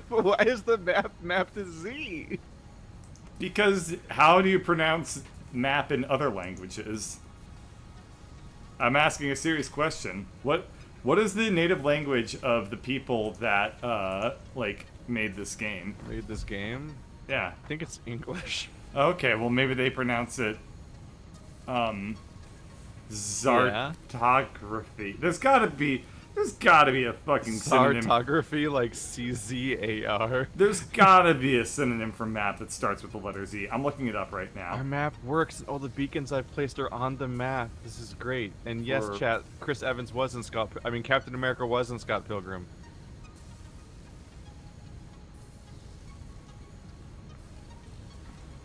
Why is the map mapped to Z? Because how do you pronounce map in other languages? I'm asking a serious question. What is the native language of the people that like made this game? Made this game? Yeah. I think it's English. Okay, well maybe they pronounce it Zartography. There's gotta be a fucking synonym. Sartography, like CZAR. There's gotta be a synonym for map that starts with the letter Z. I'm looking it up right Our now. map works. All the beacons I've placed are on the map. This is great. And yes, chat, Chris Evans was in Captain America was in Scott Pilgrim.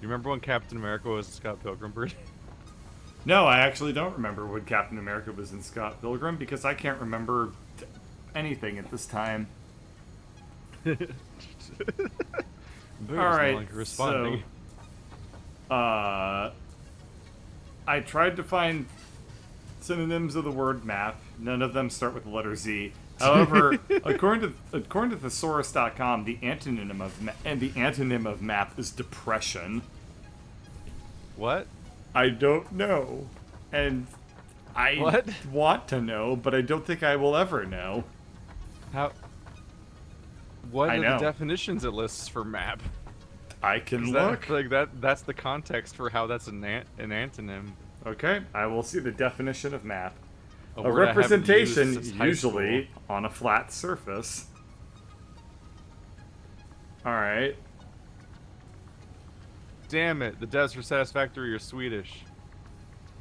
You remember when Captain America was in Scott Pilgrim, Bert? No, I actually don't remember when Captain America was in Scott Pilgrim because I can't remember anything at this time. Alright, responding. so... I tried to find synonyms of the word map. None of them start with the letter Z. However, according to thesaurus.com, the antonym of map is depression. What? I don't know. And I want to know, but I don't think I will ever know. How? What are the definitions it lists for map? I can look. That's the context for how that's an antonym. Okay, I will see the definition of map. A word I haven't representation, used since high usually school. on a flat surface. Alright. Damn it, the devs for Satisfactory are Swedish.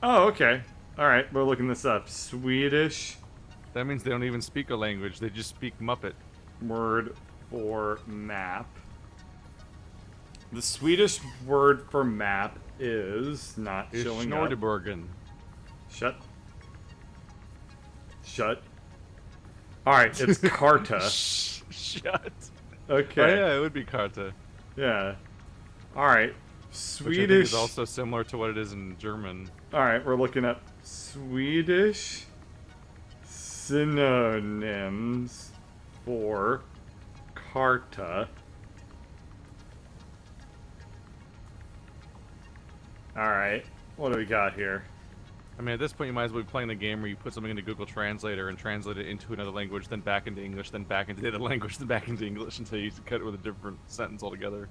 Oh, okay. Alright, we're looking this up. Swedish That means they don't even speak a language, they just speak Muppet. word for map. The Swedish word for map is not It's showing up. Snordeborgen. Shut. Alright, it's Karta. Shut. Okay. Oh yeah, it would be Karta. Yeah. Alright. Which I Swedish. think is also similar to what it is in German. Alright, we're looking up Swedish synonyms for Karta. Alright, what do we got here? I mean, at this point, you might as well be playing the game where you put something into Google Translator and translate it into another language, then back into English, then back into the other language, then back into English until you cut it with a different sentence altogether.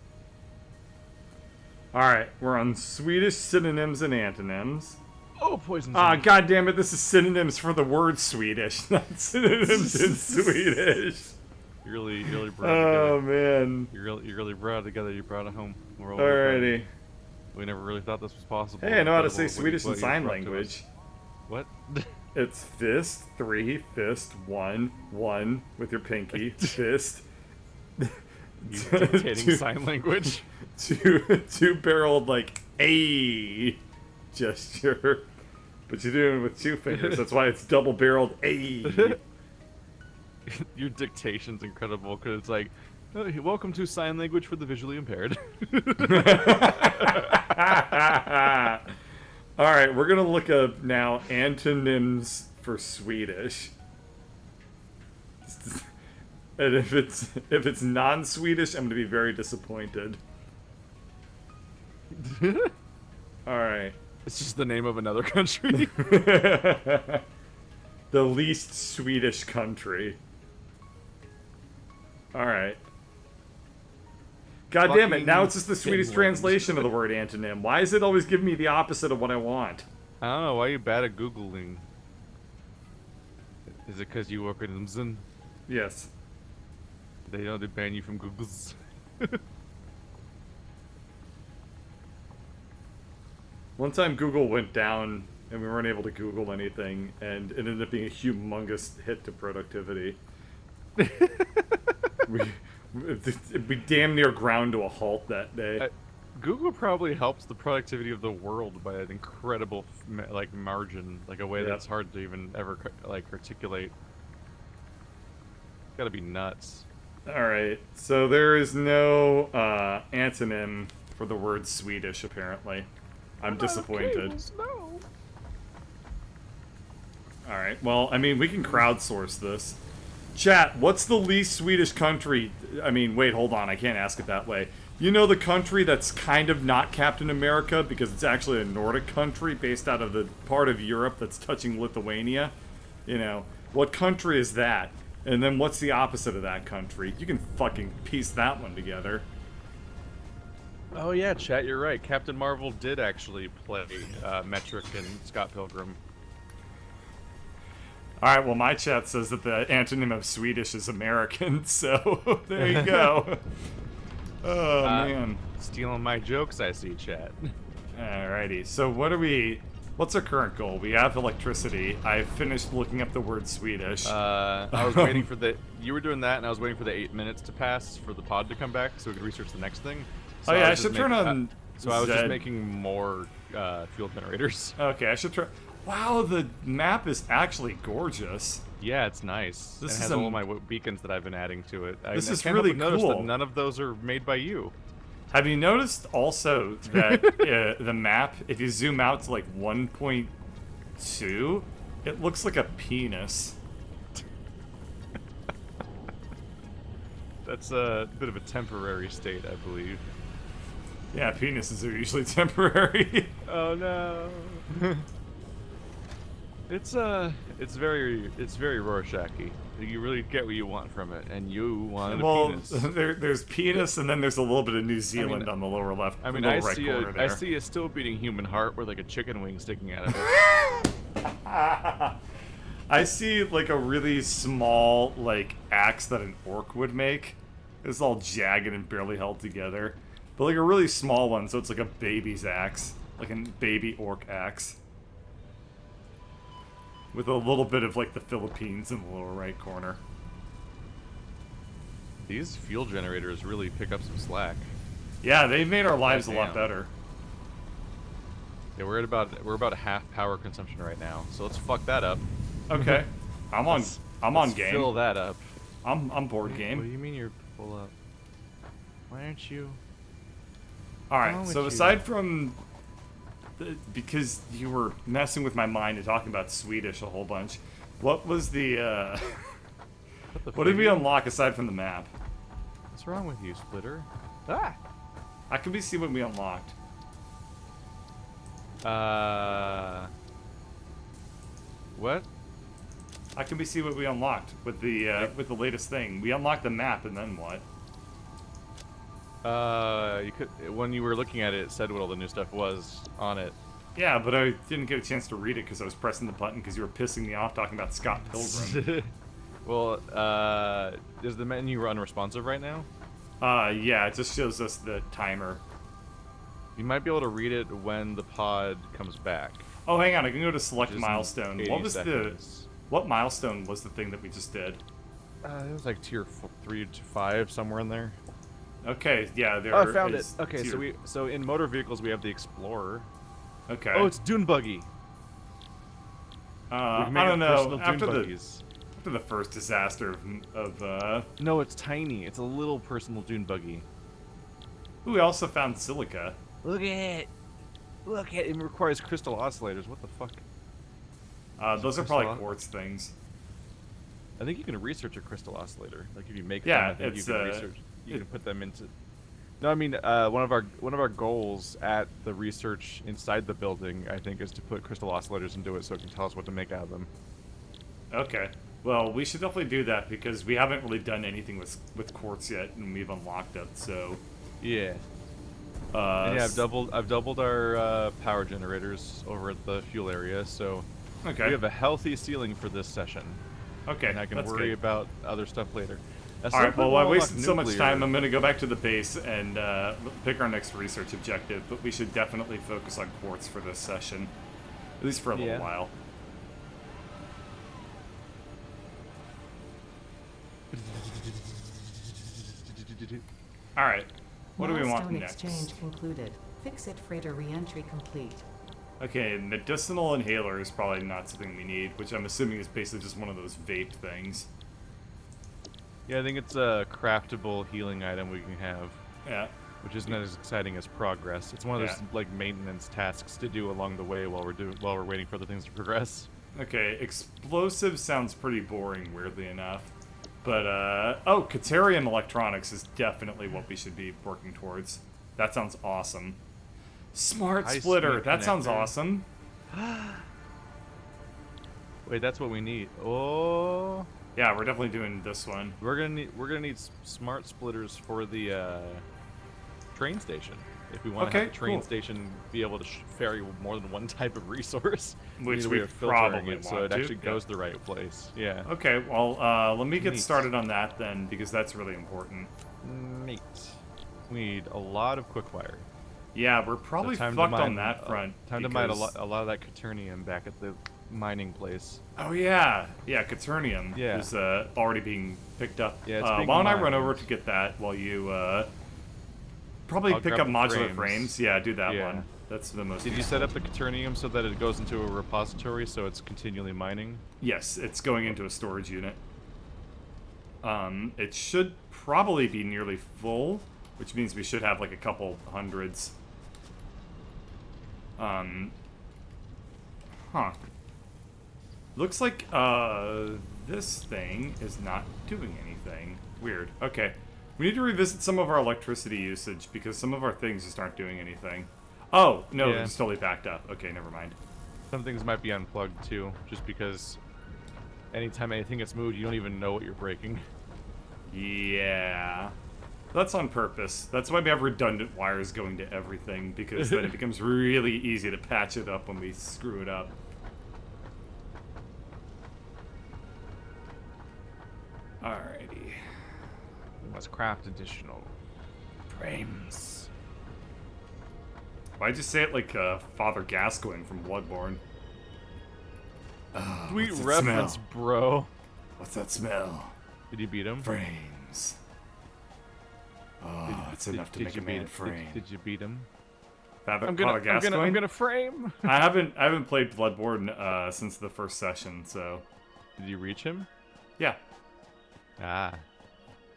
Alright, we're on Swedish synonyms and antonyms. Oh, poison. Ah, goddammit, this is synonyms for the word Swedish, not synonyms in Swedish. You really brought it Oh, together. man. You really brought it together. You brought it home. We're all Alrighty. We never really thought this was possible. Hey, I know how to say Incredible Swedish in what you sign brought to language. us. What? It's fist, 3, fist, 1, 1 with your pinky, fist. You dictating sign language? Two-barreled, like, A gesture. But you're doing it with 2 fingers, that's why it's double-barreled A. Your dictation's incredible, because it's like, oh, welcome to sign language for the visually impaired. Alright, we're gonna look up now antonyms for Swedish. And if it's non-Swedish, I'm gonna be very disappointed. Alright. It's just the name of another country. The least Swedish country. Alright. God damn it, now it's just the Swedish translation of the word antonym. Why is it always giving me the opposite of what I want? I don't know, why are you bad at Googling? Is it because you work at Amazon? Yes. They know they ban you from Google's. One time Google went down and we weren't able to Google anything, and it ended up being a humongous hit to productivity. we damn near ground to a halt that day. Google probably helps the productivity of the world by an incredible margin, like a way that's hard to even ever articulate. Gotta be nuts. Alright, so there is no antonym for the word Swedish, apparently. I'm disappointed. No. Alright, well, I mean, we can crowdsource this. Chat, what's the least Swedish country? I mean, wait, hold on. I can't ask it that way. You know the country that's kind of not Captain America because it's actually a Nordic country based out of the part of Europe that's touching Lithuania? You know, what country is that? And then what's the opposite of that country? You can fucking piece that one together. Oh yeah, chat, you're right. Captain Marvel did actually play Metric and Scott Pilgrim. Alright, well my chat says that the antonym of Swedish is American, so there you go. Oh man. Stealing my jokes, I see, chat. Alrighty, so what's our current goal? We have electricity. I finished looking up the word Swedish. I was waiting for you were doing that, and I was waiting for the 8 minutes to pass for the pod to come back so we could research the next thing. So oh yeah, I should turn on So I was just making more fuel generators. Okay, I should try. Wow, the map is actually gorgeous. Yeah, it's nice. This has all my beacons that I've been adding to it. This is can't really help but notice cool. that none of those are made by you. Have you noticed also that the map, if you zoom out to like 1.2, it looks like a penis? That's a bit of a temporary state, I believe. Yeah, penises are usually temporary. Oh no. It's very Rorschach-y. You really get what you want from it, and you wanted a penis. there's penis, and then there's a little bit of New Zealand on the lower left. I mean, lower I right see corner there. I see a still beating human heart with like a chicken wing sticking out of it. I see like a really small like axe that an orc would make. It's all jagged and barely held together, but like a really small one, so it's like a baby's axe, like a baby orc axe. With a little bit of like the Philippines in the lower right corner. These fuel generators really pick up some slack. Yeah, they've made our lives a Goddamn. lot better. Yeah, we're about half power consumption right now, so let's fuck that up. Okay, I'm on Let's game. Fill that up. I'm board What do game. you mean you're full up? Why aren't you? All wrong right, with so you? aside from because you were messing with my mind and talking about Swedish a whole bunch, what was the what did we unlock aside from the map? What's wrong with you, Splitter? Ah! How can we see what we unlocked? What? How can we see what we unlocked with the latest thing? We unlocked the map, and then what? You could when you were looking at it, it said what all the new stuff was on it. Yeah, but I didn't get a chance to read it because I was pressing the button because you were pissing me off talking about Scott Pilgrim. Well, is the menu unresponsive right now? Yeah, it just shows us the timer. You might be able to read it when the pod comes back. Oh, hang on, I can go to select Which is milestone. 80 What was seconds. what milestone was the thing that we just did? It was like tier 3 to 5, somewhere in there. Okay, yeah, there. Oh, I found it. is Okay, tier- so in motor vehicles we have the Explorer. Okay. Oh, it's Dune Buggy. I don't know. After the first disaster of No, it's tiny. It's a little personal Dune Buggy. ooh, we also found silica. Look at it. Look at it. It requires crystal oscillators. What the fuck? Those are crystal probably o- quartz things. I think you can research a crystal oscillator. Like if you make Yeah, them, I think it's, you can research. You it- can put them into. No, I mean one of our goals at the research inside the building, I think, is to put crystal oscillators into it so it can tell us what to make out of them. Okay. Well, we should definitely do that because we haven't really done anything with quartz yet, and we've unlocked it. So. Yeah. And yeah, I've doubled our power generators over at the fuel area, so Okay. we have a healthy ceiling for this session. Okay. And I can that's worry good. about other stuff later. All right. Well, I wasted so much time. I'm going to go back to the base and pick our next research objective. But we should definitely focus on quartz for this session, at least for a little while. All right. What do we want Milestone next? exchange concluded. FICSIT freighter reentry complete. Okay, medicinal inhaler is probably not something we need, which I'm assuming is basically just one of those vape things. Yeah, I think it's a craftable healing item we can have. Yeah. Which isn't as exciting as progress. It's one of those like maintenance tasks to do along the way while we're waiting for the things to progress. Okay, explosive sounds pretty boring, weirdly enough. But, oh, Katerium Electronics is definitely what we should be working towards. That sounds awesome. Smart High Splitter, speed that sounds connector. awesome. Wait, that's what we need. Oh, Yeah, we're definitely doing this one. we're gonna need smart splitters for the train station. If we want to Okay, have the train cool. station be able to ferry more than one type of resource, Which need a we way of filtering probably it so want it to, actually yeah. goes the right place. Yeah. Okay, well, let me get Neat. started on that then, because that's really important. Neat. We need a lot of quickfire. Yeah, we're probably So fucked time to on mine, that front. Time to mine a because- lot of that quaternium back at the mining place. Oh yeah, yeah, Quaternium Yeah. is already being picked up. Yeah, it's being why don't I run mined. over to get that while you probably I'll pick grab up the modular frames. frames. Yeah, do that Yeah. one. That's the most. Did you useful. set up the quaternium so that it goes into a repository so it's continually mining? Yes, it's going into a storage unit. It should probably be nearly full, which means we should have like a couple hundreds. Huh. Looks like this thing is not doing anything. Weird. Okay. We need to revisit some of our electricity usage because some of our things just aren't doing anything. Oh, no, Yeah. it's totally backed up. Okay, never mind. Some things might be unplugged too, just because anytime anything gets moved, you don't even know what you're breaking. Yeah. That's on purpose. That's why we have redundant wires going to everything, because then it becomes really easy to patch it up when we screw it up. Alrighty. We must craft additional frames. Why'd you say it like Father Gascoigne from Bloodborne? Oh, Sweet what's that reference, smell? bro. What's that smell? Did you beat him? Frames. Oh, it's enough to make a man frame. Did you beat him? Father I'm Gascoigne? gonna frame. I haven't played Bloodborne since the first session, so Did you reach him? yeah. Ah.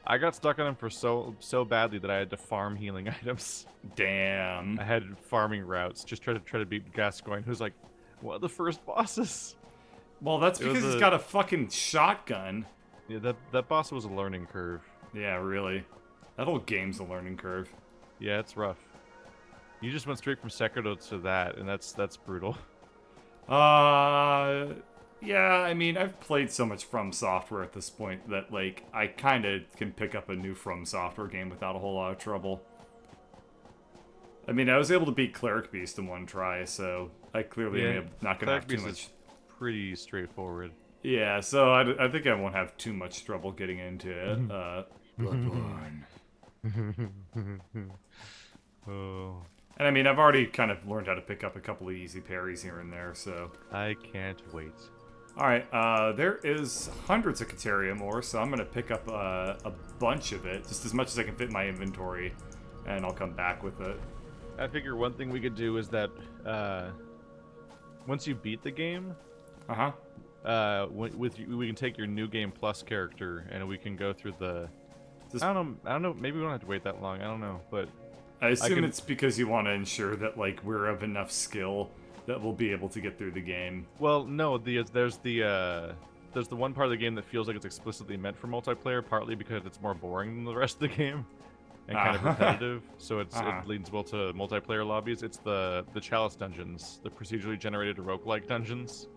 I got stuck on him for so badly that I had to farm healing items. Damn. I had farming routes, just try to beat Gascoigne, who's like one of the first bosses. Well, that's It was because he's a- got a fucking shotgun. Yeah, that boss was a learning curve. Yeah, really. That whole game's a learning curve. Yeah, it's rough. You just went straight from Sekiro to that, and that's brutal. Yeah, I mean, I've played so much From Software at this point that, like, I kind of can pick up a new From Software game without a whole lot of trouble. I mean, I was able to beat Cleric Beast in one try, so I clearly am not going to have Cleric too Beast much... is pretty straightforward. Yeah, so I think I won't have too much trouble getting into it. Bloodborne. Oh, And I mean, I've already kind of learned how to pick up a couple of easy parries here and there, so... I can't wait. Alright, there is hundreds of Caterium ore, so I'm going to pick up a bunch of it, just as much as I can fit in my inventory, and I'll come back with it. I figure one thing we could do is that once you beat the game, Uh-huh. we can take your New Game Plus character and we can go through the. This- I don't know. Maybe we don't have to wait that long. I don't know, but I assume can- it's because you want to ensure that, like, we're of enough skill that we'll be able to get through the game. well, no. There's the one part of the game that feels like it's explicitly meant for multiplayer, partly because it's more boring than the rest of the game and kind of repetitive. So it leads well to multiplayer lobbies. It's the Chalice dungeons, the procedurally generated roguelike dungeons.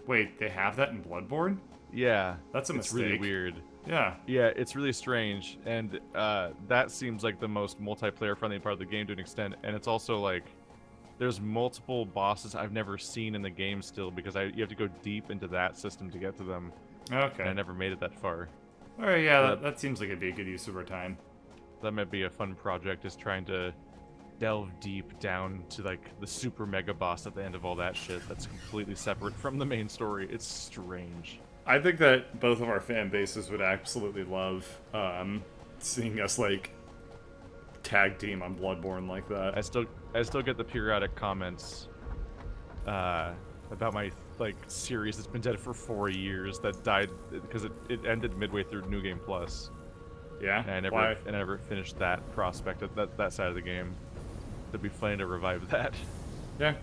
Wait, they have that in Bloodborne? Yeah, That's a it's really mistake. weird. Yeah. Yeah, it's really strange, and that seems like the most multiplayer-friendly part of the game to an extent. And it's also like there's multiple bosses I've never seen in the game still because you have to go deep into that system to get to them. Okay. And I never made it that far. Alright, yeah, that seems like it'd be a good use of our time. That might be a fun project, is trying to delve deep down to like the super mega boss at the end of all that shit. That's completely separate from the main story. It's strange. I think that both of our fan bases would absolutely love seeing us, like, tag team on Bloodborne like that. I still get the periodic comments about my like series that's been dead for 4 years that died because it ended midway through New Game Plus. Yeah? And Why? I never finished that prospect of that side of the game. It'd be funny to revive that. Yeah.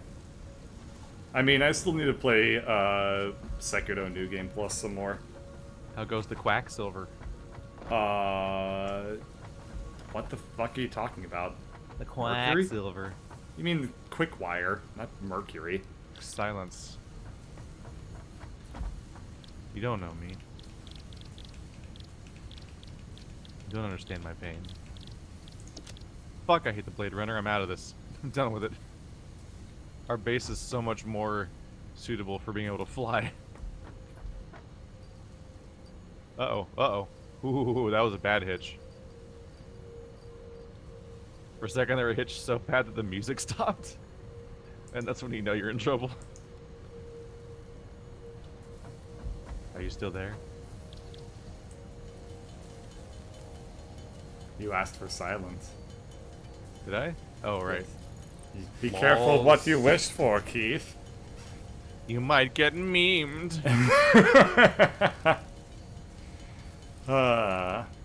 I mean, I still need to play Sekiro New Game Plus some more. How goes the Quacksilver? What the fuck are you talking about? The Mercury? Quacksilver. You mean quick wire, not mercury. Silence. You don't know me. You don't understand my pain. Fuck, I hate the Blade Runner. I'm out of this. I'm done with it. Our base is so much more suitable for being able to fly. Uh-oh. Uh-oh. Ooh, that was a bad hitch. For a second there, a hitch so bad that the music stopped. And that's when you know you're in trouble. Are you still there? You asked for silence. Did I? Oh, right. Be careful what you wish for, Keith. You might get memed.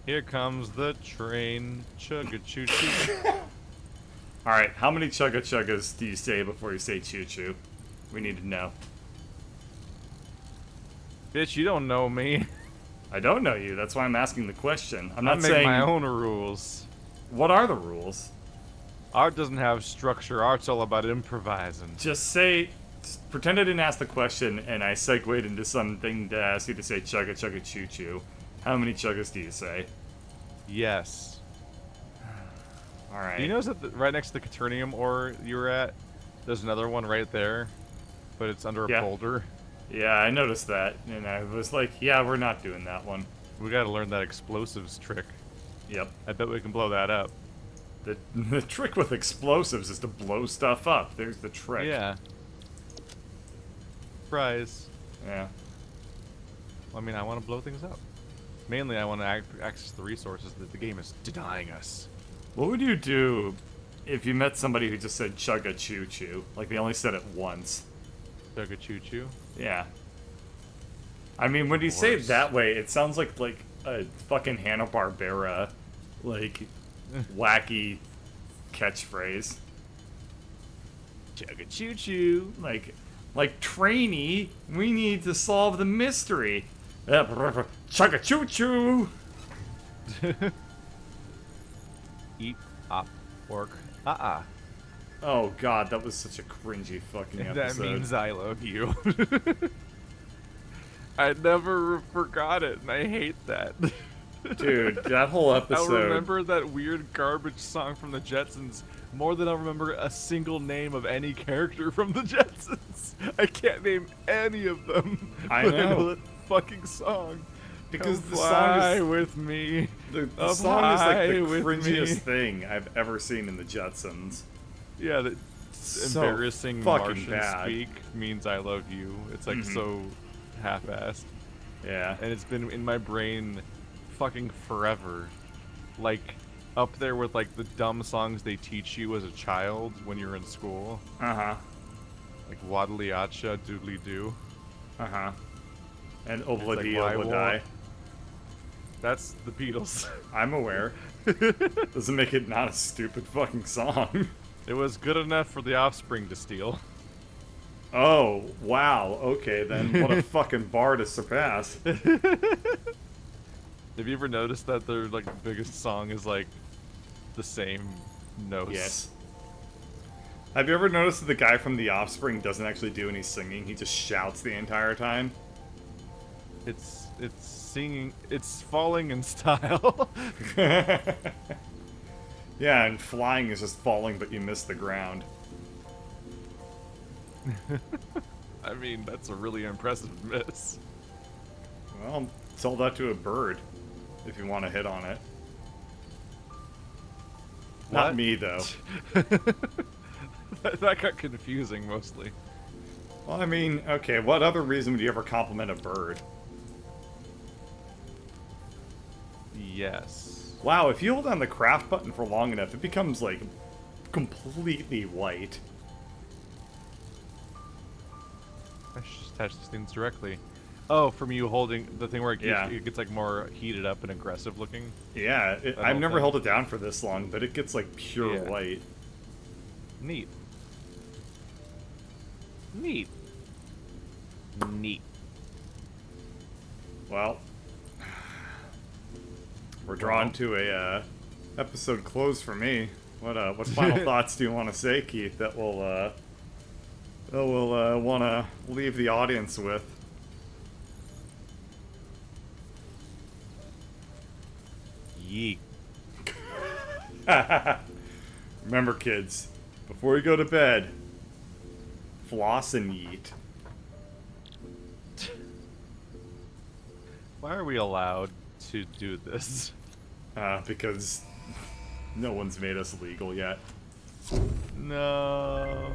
Here comes the train. Chugga choo choo. Alright, how many chugga chuggas do you say before you say choo choo? We need to know. Bitch, you don't know me. I don't know you, that's why I'm asking the question. I'm I not make saying. my own rules. What are the rules? Art doesn't have structure. Art's all about improvising. Just say. Pretend I didn't ask the question and I segued into something to ask you to say chugga chugga choo choo. How many chuggas do you say? Yes. Alright. You notice that right next to the Quaternium ore you were at, there's another one right there, but it's under a Yeah. boulder. Yeah, I noticed that, and I was like, yeah, we're not doing that one. We gotta learn that explosives trick. Yep. I bet we can blow that up. The trick with explosives is to blow stuff up. There's the trick. Yeah. Surprise. Yeah. I mean, I want to blow things up. Mainly, I want to access the resources that the game is denying us. What would you do if you met somebody who just said chugga choo choo? Like they only said it once. Chugga choo choo. Yeah. I mean, when you say it Worse. that way, it sounds like a fucking Hanna-Barbera, like, wacky catchphrase. Chugga choo choo. Like, trainee, we need to solve the mystery. Chugga choo choo. Eat, op, work, Oh god, that was such a cringy fucking episode. That means I love you. I never forgot it, and I hate that. Dude, that whole episode. I remember that weird garbage song from the Jetsons more than I remember a single name of any character from the Jetsons. I can't name any of them. I but know. that fucking song. Because Come the fly song is with me. the Up song is like high the with cringiest me. thing I've ever seen in the Jetsons. Yeah, that So embarrassing fucking Martian bad. speak means I love you. It's like so half-assed. Yeah. And it's been in my brain fucking forever. Like, up there with like the dumb songs they teach you as a child when you're in school. Uh-huh. Like Waddly Acha Doodly Doo. Uh-huh. And like, Obla-dee, why Obla-die. That's the Beatles. I'm aware. Doesn't make it not a stupid fucking song. It was good enough for the Offspring to steal. Oh, wow. Okay, then. What a fucking bar to surpass. Have you ever noticed that their like biggest song is like the same notes? Yes. Have you ever noticed that the guy from The Offspring doesn't actually do any singing? He just shouts the entire time? It's singing. It's falling in style. Yeah, and flying is just falling, but you miss the ground. I mean, that's a really impressive miss. Well, tell that to a bird, if you want to hit on it. Not What? me, though. That got confusing mostly. Well, I mean, okay, what other reason would you ever compliment a bird? Yes. Wow, if you hold down the craft button for long enough, it becomes, like, completely white. I should just attach these things directly. Oh, from you holding the thing where it gets, Yeah. it gets like more heated up and aggressive looking. Yeah, That I've whole never thing. held it down for this long, but it gets, like, pure Yeah. white. Neat. Neat. Neat. Well, We're drawn to a episode close for me. What final thoughts do you want to say, Keith, that we'll want to leave the audience with? Yeet. Remember, kids, before you go to bed, floss and yeet. Why are we allowed to do this? Because no one's made us legal yet. No.